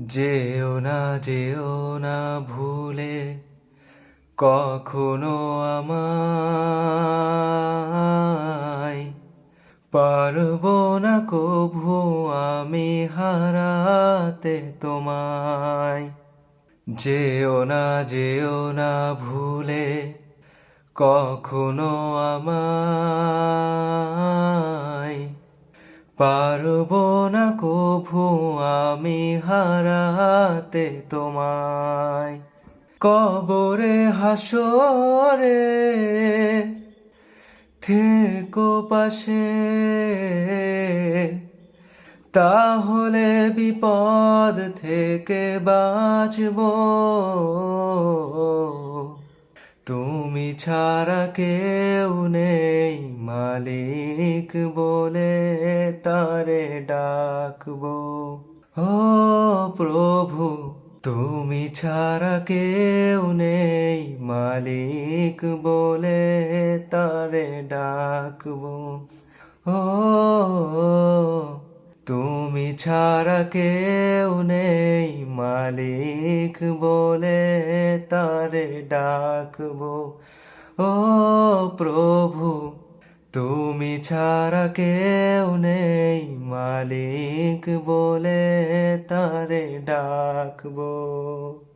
যেও না ভুলে কখনো আমায়। পারবো না কভু আমি হারাতে তোমায়। যেও না ভুলে কখনো আমায়। পারবো না কভু আমি হারাতে তোমায়। কবরে হাসরে থেকো পাশে, তাহলে বিপদ থেকে বাঁচবো। তুমি ছাড়া কেউ নেই মালিক বলে তারে ডাকবো। ও প্রভু, তুমি ছাড়া কেউ নেই মালিক বলে তারে ডাকবো। ও তুমি ছাড়া কেউ নেই মালিক বলে তারে ডাকবো। ও প্রভু, তুমি ছাড়া কেউ নেই মালিক বলে তারে ডাকবো।